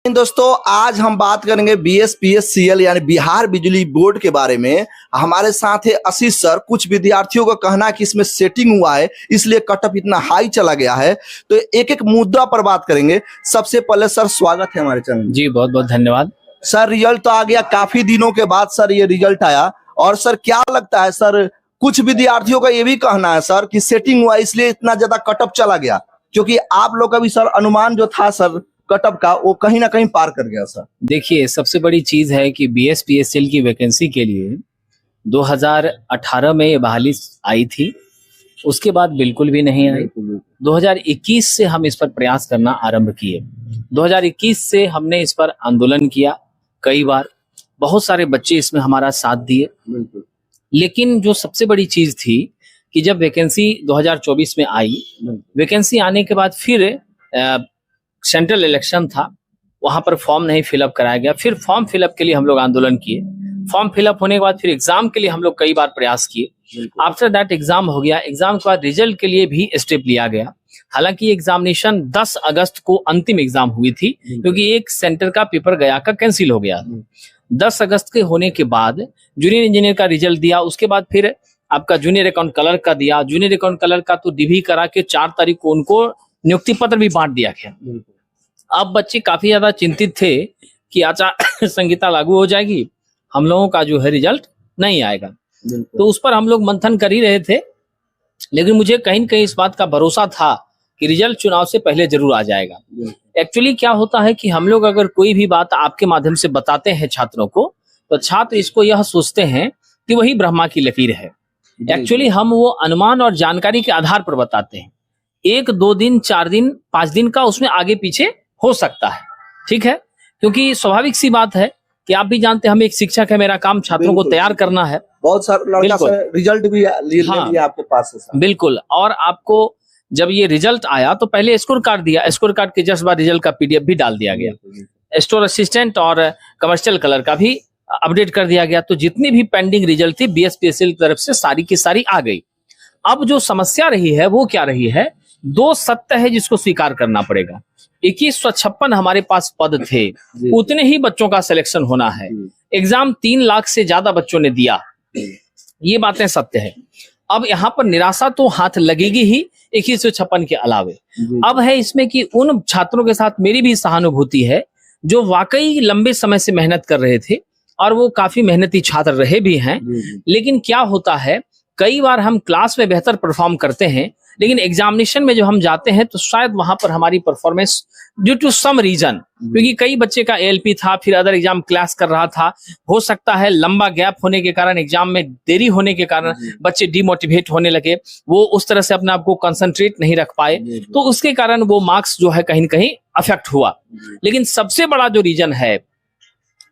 दोस्तों, आज हम बात करेंगे BSPSCL यानी बिहार बिजली बोर्ड के बारे में। हमारे साथ है आशीष सर। कुछ विद्यार्थियों का कहना है कि इसमें सेटिंग हुआ है इसलिए कट ऑफ इतना हाई चला गया है, तो एक एक मुद्दा पर बात करेंगे। सबसे पहले सर, स्वागत है हमारे चैनल में। जी बहुत बहुत धन्यवाद सर। रिजल्ट तो आ गया, काफी दिनों के बाद सर ये रिजल्ट आया। और सर क्या लगता है सर, कुछ विद्यार्थियों का ये भी कहना है सर कि सेटिंग हुआ इसलिए इतना ज्यादा कट ऑफ चला गया, क्योंकि आप लोग का भी सर अनुमान जो था सर कट ऑफ का, वो कहीं ना कहीं पार कर गया सर। देखिए, सबसे बड़ी चीज है कि BSPSCL की वैकेंसी के लिए 2018 में ये बहाली आई थी, उसके बाद बिल्कुल भी नहीं आई। 2021 से हम इस पर प्रयास करना आरंभ किए। 2021 से हमने इस पर आंदोलन किया कई बार, बहुत सारे बच्चे इसमें हमारा साथ दिए। लेकिन जो सबसे बड़ी चीज थी कि जब वैकेंसी 2024 में आई, वैकेंसी आने के बाद फिर सेंट्रल इलेक्शन था, वहां पर फॉर्म नहीं फिलअप कराया गया। फिर फॉर्म फिलअप के लिए हम लोग आंदोलन किए। फॉर्म फिलअप होने के बाद फिर एग्जाम के लिए हम लोग कई बार प्रयास किए। आफ्टर दैट एग्जाम हो गया। एग्जाम के बाद रिजल्ट के लिए भी स्टेप लिया गया। हालांकि एग्जामिनेशन 10 अगस्त को अंतिम एग्जाम हुई थी, क्योंकि एक सेंटर का पेपर गया का कैंसिल हो गया। 10 अगस्त के होने के बाद जूनियर इंजीनियर का रिजल्ट दिया। उसके बाद फिर आपका जूनियर अकाउंट क्लर्क का दिया। जूनियर अकाउंट क्लर्क का तो डिवी करा के 4 तारीख को उनको नियुक्ति पत्र भी बांट दिया गया। अब बच्चे काफी ज्यादा चिंतित थे कि आचार संहिता लागू हो जाएगी, हम लोगों का जो है रिजल्ट नहीं आएगा। तो उस पर हम लोग मंथन कर ही रहे थे, लेकिन मुझे कहीं न कहीं इस बात का भरोसा था कि रिजल्ट चुनाव से पहले जरूर आ जाएगा। एक्चुअली क्या होता है कि हम लोग अगर कोई भी बात आपके माध्यम से बताते हैं छात्रों को, तो छात्र इसको यह सोचते हैं कि वही ब्रह्मा की लकीर है। एक्चुअली हम वो अनुमान और जानकारी के आधार पर बताते हैं। 1, 2 दिन, 4 दिन, 5 दिन का उसमें आगे पीछे हो सकता है, ठीक है, क्योंकि स्वाभाविक सी बात है कि आप भी जानते हैं, हम एक शिक्षक है, मेरा काम छात्रों को तैयार करना है। बहुत सारे लड़का से रिजल्ट भी लिया आपके पास है। बिल्कुल। और आपको जब ये रिजल्ट आया तो पहले स्कोर कार्ड दिया, स्कोर कार्ड के जस्ट बाद रिजल्ट का PDF भी डाल दिया गया। स्टोर असिस्टेंट और कमर्शियल कलर का भी अपडेट कर दिया गया। तो जितनी भी पेंडिंग रिजल्ट थी BSPSCL की तरफ से सारी की सारी आ गई। अब जो समस्या रही है वो क्या रही है, 2 सत्य है जिसको स्वीकार करना पड़ेगा। 2156 हमारे पास पद थे, उतने ही बच्चों का सिलेक्शन होना है। एग्जाम 3 लाख से ज्यादा बच्चों ने दिया, ये बातें सत्य है। अब यहाँ पर निराशा तो हाथ लगेगी ही 2156 के अलावे। अब है इसमें कि उन छात्रों के साथ मेरी भी सहानुभूति है जो वाकई लंबे समय से मेहनत कर रहे थे, और वो काफी मेहनती छात्र रहे भी हैं। लेकिन क्या होता है, कई बार हम क्लास में बेहतर परफॉर्म करते हैं, लेकिन एग्जामिनेशन में जब हम जाते हैं तो शायद वहां पर हमारी performance due to some reason, क्योंकि कई बच्चे का ALP था, फिर अदर एग्जाम क्लास कर रहा था, हो सकता है लंबा गैप होने के कारण, एग्जाम में देरी होने के कारण बच्चे डिमोटिवेट होने लगे, वो उस तरह से अपने आप को कंसंट्रेट नहीं रख पाए, तो उसके कारण वो मार्क्स जो है कहीं न कहीं अफेक्ट हुआ। लेकिन सबसे बड़ा जो रीजन है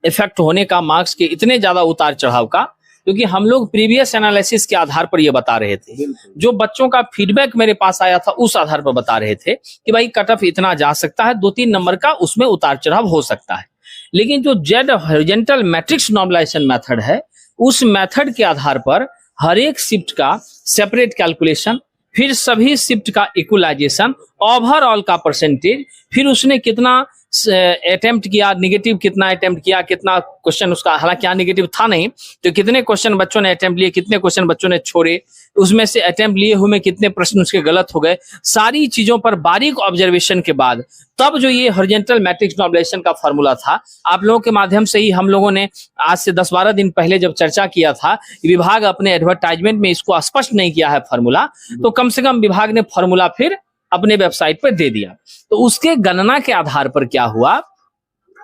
इफेक्ट होने का, मार्क्स के इतने ज्यादा उतार चढ़ाव का, क्योंकि हम लोग प्रीवियस एनालिसिस के आधार पर ये बता रहे थे। जो बच्चों का फीडबैक मेरे पास आया था उस आधार पर बता रहे थे कि भाई कट ऑफ इतना जा सकता है, 2-3 नंबर का उसमें उतार चढ़ाव हो सकता है। लेकिन जो Z horizontal matrix normalization method है, उस मेथड के आधार पर हर एक शिफ्ट का सेपरेट कैलकुलेशन, फिर सभी शिफ्ट का इक्वलाइजेशन, ओवरऑल का परसेंटेज, फिर उसने कितना अटेम्प्ट किया, नेगेटिव कितना अटेम्प्ट किया, कितना क्वेश्चन उसका, हालांकि यहाँ नेगेटिव था नहीं, तो कितने क्वेश्चन बच्चों ने अटेम्प्ट लिए, कितने क्वेश्चन बच्चों ने छोड़े, उसमें से अटेम्प्ट लिए हुए कितने प्रश्न उसके गलत हो गए, सारी चीजों पर बारीक ऑब्जर्वेशन के बाद तब जो ये हॉरिजॉन्टल मैट्रिक्स नॉर्मलाइजेशन का फॉर्मूला था, आप लोगों के माध्यम से ही हम लोगों ने आज से 10-12 दिन पहले जब चर्चा किया था, विभाग अपने एडवर्टाइजमेंट में इसको स्पष्ट नहीं किया है फॉर्मूला, तो कम से कम विभाग ने फॉर्मूला फिर अपने वेबसाइट पर दे दिया। तो उसके गणना के आधार पर क्या हुआ,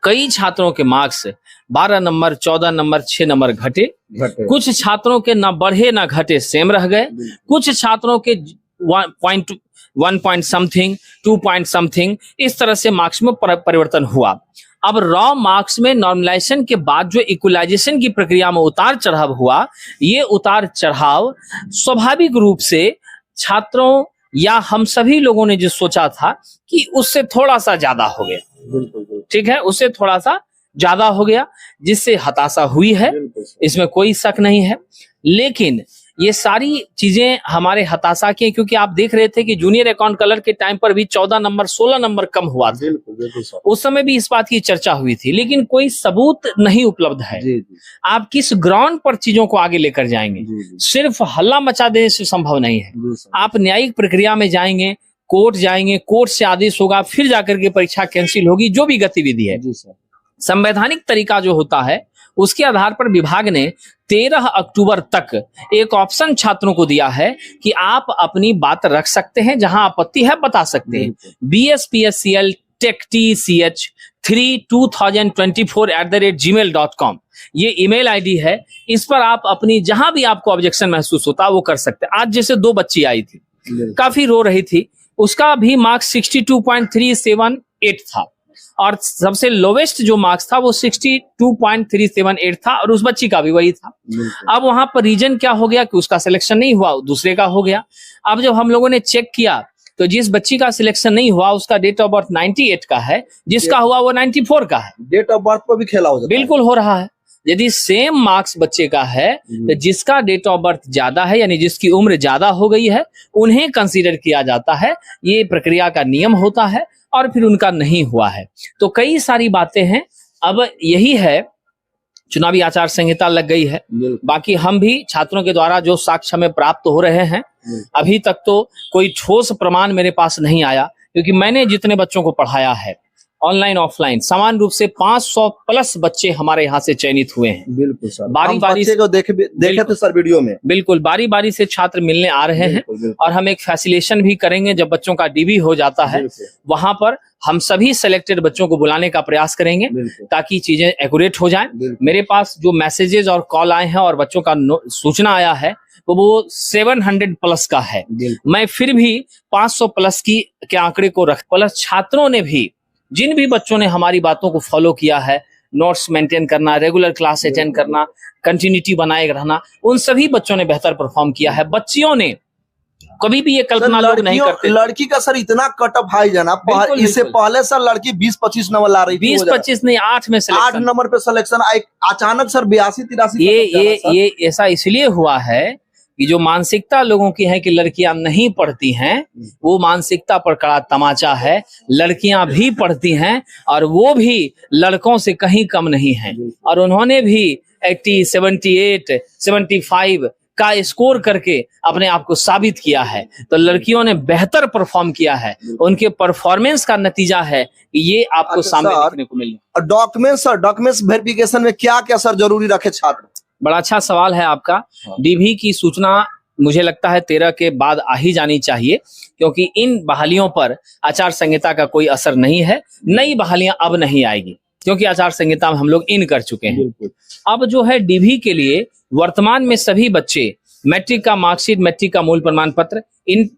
कई छात्रों के मार्क्स 12 नंबर, 14 नंबर, 6 नंबर घटे। कुछ छात्रों के ना बढ़े ना घटे, सेम रह गए। कुछ छात्रों के 1 पॉइंट समथिंग, 2 पॉइंट समथिंग, इस तरह से मार्क्स में परिवर्तन हुआ। अब रॉ मार्क्स में नॉर्मलाइजेशन के बाद जो इक्वलाइजेशन की प्रक्रिया में उतार चढ़ाव हुआ, ये उतार चढ़ाव स्वाभाविक रूप से छात्रों या हम सभी लोगों ने जो सोचा था कि उससे थोड़ा सा ज्यादा हो गया, ठीक है, उससे थोड़ा सा ज्यादा हो गया, जिससे हताशा हुई है, इसमें कोई शक नहीं है। लेकिन ये सारी चीजें हमारे हताशा की हैं, क्योंकि आप देख रहे थे कि जूनियर अकाउंट क्लर्क के टाइम पर भी 14 नंबर 16 नंबर कम हुआ था। बिल्कुल सर। उस समय भी इस बात की चर्चा हुई थी, लेकिन कोई सबूत नहीं उपलब्ध है। जी जी आप किस ग्राउंड पर चीजों को आगे लेकर जाएंगे? जी सिर्फ हल्ला मचा देने से संभव नहीं है। जी सर। आप न्यायिक प्रक्रिया में जाएंगे, कोर्ट जाएंगे, कोर्ट से आदेश होगा, फिर जाकर के परीक्षा कैंसिल होगी, जो भी गतिविधि है। जी सर। संवैधानिक तरीका जो होता है उसके आधार पर विभाग ने 13 अक्टूबर तक एक ऑप्शन छात्रों को दिया है कि आप अपनी बात रख सकते हैं, जहां आपत्ति है बता सकते हैं। BSPSCL Tech TCH 3 2024 ये email ID है। इस पर आप अपनी जहां भी आपको ऑब्जेक्शन महसूस होता है वो कर सकते हैं। आज जैसे 2 बच्ची आई थी, काफी रो रही थी, उसका भी मार्क्स 62.378 था और सबसे लोवेस्ट जो मार्क्स था वो 62.378 था और उस बच्ची का भी वही था। अब वहां पर रीजन क्या हो गया कि उसका सिलेक्शन नहीं हुआ, दूसरे का हो गया। अब जब हम लोगों ने चेक किया तो जिस बच्ची का सिलेक्शन नहीं हुआ उसका डेट ऑफ बर्थ 98 का है, जिसका हुआ वो 94 का है। डेट ऑफ बर्थ पर भी खेला हो जाता है। बिल्कुल हो रहा है। यदि सेम मार्क्स बच्चे का है तो जिसका डेट ऑफ बर्थ ज्यादा है, यानी जिसकी उम्र ज्यादा हो गई है, उन्हें कंसीडर किया जाता है। ये प्रक्रिया का नियम होता है और फिर उनका नहीं हुआ है। तो कई सारी बातें हैं। अब यही है, चुनावी आचार संहिता लग गई है। बाकी हम भी छात्रों के द्वारा जो साक्ष्य हमें प्राप्त हो रहे हैं, अभी तक तो कोई ठोस प्रमाण मेरे पास नहीं आया, क्योंकि मैंने जितने बच्चों को पढ़ाया है ऑनलाइन ऑफलाइन समान रूप से 500 प्लस बच्चे हमारे यहाँ से चयनित हुए हैं। बिल्कुल सर। बारी बारी से देखे थे सर वीडियो में। बिल्कुल बारी बारी से छात्र मिलने आ रहे हैं और हम एक फैसिलेशन भी करेंगे। जब बच्चों का DV हो जाता है वहां पर हम सभी सिलेक्टेड बच्चों को बुलाने का प्रयास करेंगे ताकि चीजें एक्यूरेट हो जाएं। मेरे पास जो मैसेजेस और कॉल आए हैं और बच्चों का सूचना आया है तो वो 700 प्लस का है। मैं फिर भी 500 प्लस के आंकड़े को रख, प्लस छात्रों ने भी, जिन भी बच्चों ने हमारी बातों को फॉलो किया है, नोट्स मेंटेन करना, रेगुलर क्लास अटेंड करना, कंटिन्यूटी बनाए रहना, उन सभी बच्चों ने बेहतर परफॉर्म किया है। बच्चियों ने कभी भी ये कल्पना लोग नहीं करते। लड़की का सर इतना कट ऑफ हाई जाना, इससे पहले सर लड़की 20-25 नंबर ला रही थी, 20-25 नहीं 8 में सिलेक्शन, 8 नंबर पे सिलेक्शन, अचानक सर 82-83। ये ऐसा इसलिए हुआ है कि जो मानसिकता लोगों की है कि लड़कियां नहीं पढ़ती हैं, वो मानसिकता पर कड़ा तमाचा है। लड़कियां भी पढ़ती हैं और वो भी लड़कों से कहीं कम नहीं हैं, और उन्होंने भी 80, 78, 75 का स्कोर करके अपने आप को साबित किया है। तो लड़कियों ने बेहतर परफॉर्म किया है, उनके परफॉर्मेंस का नतीजा है कि ये आपको सामने देखने को मिले। डॉक्यूमेंट्स वेरिफिकेशन में क्या क्या सर जरूरी रखे छात्र? बड़ा अच्छा सवाल है आपका। DV की सूचना मुझे लगता है 13 के बाद आ ही जानी चाहिए, क्योंकि इन बहालियों पर आचार संहिता का कोई असर नहीं है। नई बहालियां अब नहीं आएगी क्योंकि आचार संहिता में हम लोग इन कर चुके हैं। अब जो है DV के लिए वर्तमान में सभी बच्चे मैट्रिक का मार्कशीट, मैट्रिक का मूल प्रमाण पत्र, इन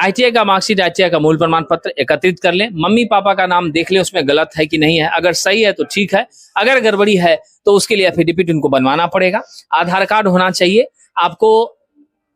ITI का मार्कशीट, ITI का मूल प्रमाण पत्र एकत्रित कर लें। मम्मी पापा का नाम देख ले उसमें गलत है कि नहीं है। अगर सही है तो ठीक है, अगर गड़बड़ी है तो उसके लिए एफिडेविट उनको बनवाना पड़ेगा। आधार कार्ड होना चाहिए आपको।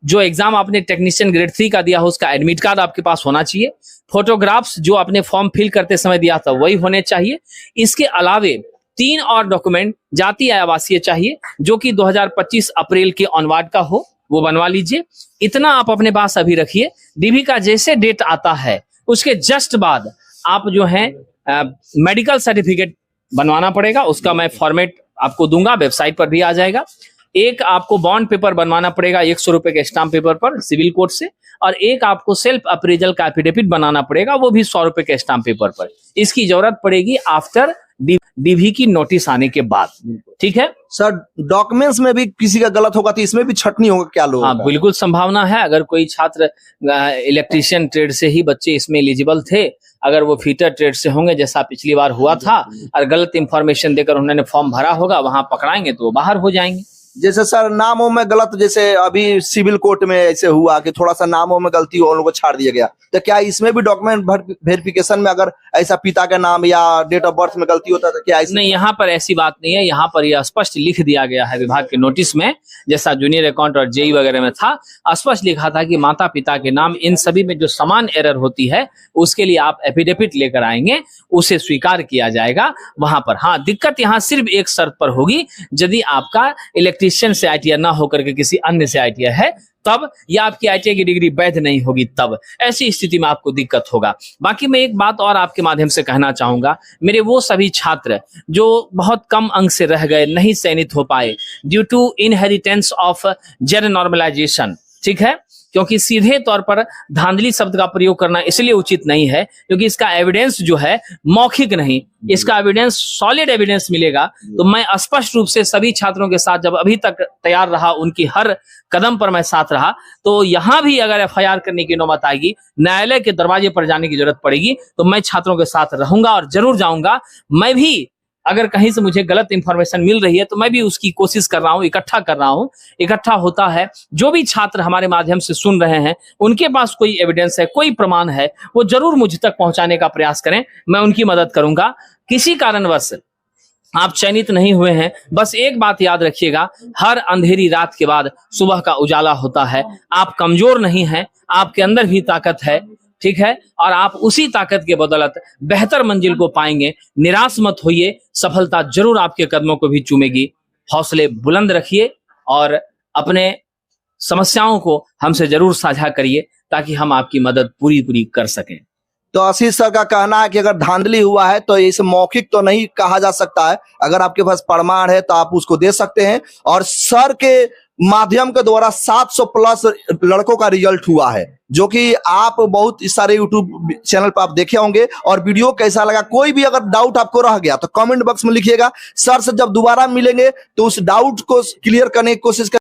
जो एग्जाम आपने टेक्नीशियन ग्रेड 3 का दिया हो उसका एडमिट कार्ड आपके पास होना चाहिए। फोटोग्राफ्स जो आपने फॉर्म फिल करते समय दिया था वही होने चाहिए। इसके अलावे 3 और डॉक्यूमेंट जातीय आवासीय चाहिए, जो कि 2025 अप्रैल के ऑनवर्ड का हो, वो बनवा लीजिए। इतना आप अपने पास अभी रखिए। DV का जैसे डेट आता है उसके जस्ट बाद आप जो है मेडिकल सर्टिफिकेट बनवाना पड़ेगा। उसका मैं फॉर्मेट आपको दूंगा, वेबसाइट पर भी आ जाएगा। एक आपको बॉन्ड पेपर बनवाना पड़ेगा 100 रुपए के स्टाम्प पेपर पर सिविल कोर्ट से, और एक आपको सेल्फ अप्रेजल का एफिडेविट बनाना पड़ेगा, वो भी 100 रुपए के स्टाम्प पेपर पर। इसकी जरूरत पड़ेगी आफ्टर DV की नोटिस आने के बाद। ठीक है सर, डॉक्यूमेंट्स में भी किसी का गलत होगा तो इसमें भी छटनी होगा क्या लोग? हाँ, बिल्कुल संभावना है। अगर कोई छात्र इलेक्ट्रीशियन ट्रेड से ही बच्चे इसमें एलिजिबल थे, अगर वो फीटर ट्रेड से होंगे जैसा पिछली बार हुआ था, और गलत इंफॉर्मेशन देकर उन्होंने फॉर्म भरा होगा, वहां पकड़ाएंगे तो वो बाहर हो जाएंगे। जैसे सर नामों में गलत, जैसे अभी सिविल कोर्ट में ऐसे हुआ कि थोड़ा सा नामों में गलती हो, उन लोगों को छाड़ दिया गया, तो क्या इसमें भी डॉक्यूमेंट वेरिफिकेशन में अगर ऐसा पिता का नाम या डेट ऑफ बर्थ में गलती होता तो क्या? नहीं, यहाँ पर ऐसी बात नहीं है। यहाँ पर यह स्पष्ट लिख दिया गया है विभाग के नोटिस में, जैसा जूनियर अकाउंट और JEE वगैरह में था, स्पष्ट लिखा था कि माता पिता के नाम, इन सभी में जो समान एरर होती है उसके लिए आप एफिडेविट लेकर आएंगे, उसे स्वीकार किया जाएगा वहां पर। हाँ, दिक्कत यहाँ सिर्फ एक शर्त पर होगी, यदि आपका इलेक्ट्रीशियन से ITI ना होकर के किसी अन्य से ITI है तब, या आपकी ITI की डिग्री वैध नहीं होगी तब, ऐसी स्थिति में आपको दिक्कत होगा। बाकी मैं एक बात और आपके माध्यम से कहना चाहूंगा, मेरे वो सभी छात्र जो बहुत कम अंक से रह गए, नहीं चयनित हो पाए due to inheritance of gender normalization, ठीक है, क्योंकि सीधे तौर पर धांधली शब्द का प्रयोग करना इसलिए उचित नहीं है क्योंकि इसका एविडेंस जो है मौखिक नहीं, इसका एविडेंस सॉलिड एविडेंस मिलेगा। तो मैं स्पष्ट रूप से सभी छात्रों के साथ जब अभी तक तैयार रहा, उनकी हर कदम पर मैं साथ रहा, तो यहां भी अगर FIR करने की नौबत आएगी, न्यायालय के दरवाजे पर जाने की जरूरत पड़ेगी, तो मैं छात्रों के साथ रहूंगा और जरूर जाऊंगा। मैं भी अगर कहीं से मुझे गलत इंफॉर्मेशन मिल रही है तो मैं भी उसकी कोशिश कर रहा हूं, इकट्ठा कर रहा हूं, इकट्ठा होता है। जो भी छात्र हमारे माध्यम से सुन रहे हैं, उनके पास कोई एविडेंस है, कोई प्रमाण है, वो जरूर मुझ तक पहुंचाने का प्रयास करें, मैं उनकी मदद करूंगा। किसी कारणवश आप चयनित नहीं हुए हैं, बस एक बात याद रखिएगा, हर अंधेरी रात के बाद सुबह का उजाला होता है। आप कमजोर नहीं हैं, आपके अंदर भी ताकत है, ठीक है, और आप उसी ताकत के बदौलत बेहतर मंजिल को पाएंगे। निराश मत होइए, सफलता जरूर आपके कदमों को भी चूमेगी। हौसले बुलंद रखिए और अपने समस्याओं को हमसे जरूर साझा करिए ताकि हम आपकी मदद पूरी कर सकें। तो आशीष सर का कहना है कि अगर धांधली हुआ है तो इसे मौखिक तो नहीं कहा जा सकता है, अगर आपके पास प्रमाण है तो आप उसको दे सकते हैं। और सर के माध्यम के द्वारा 700 प्लस लड़कों का रिजल्ट हुआ है, जो कि आप बहुत सारे यूट्यूब चैनल पर आप देखे होंगे। और वीडियो कैसा लगा, कोई भी अगर डाउट आपको रह गया तो कमेंट बॉक्स में लिखिएगा। सर से जब दोबारा मिलेंगे तो उस डाउट को क्लियर करने की कोशिश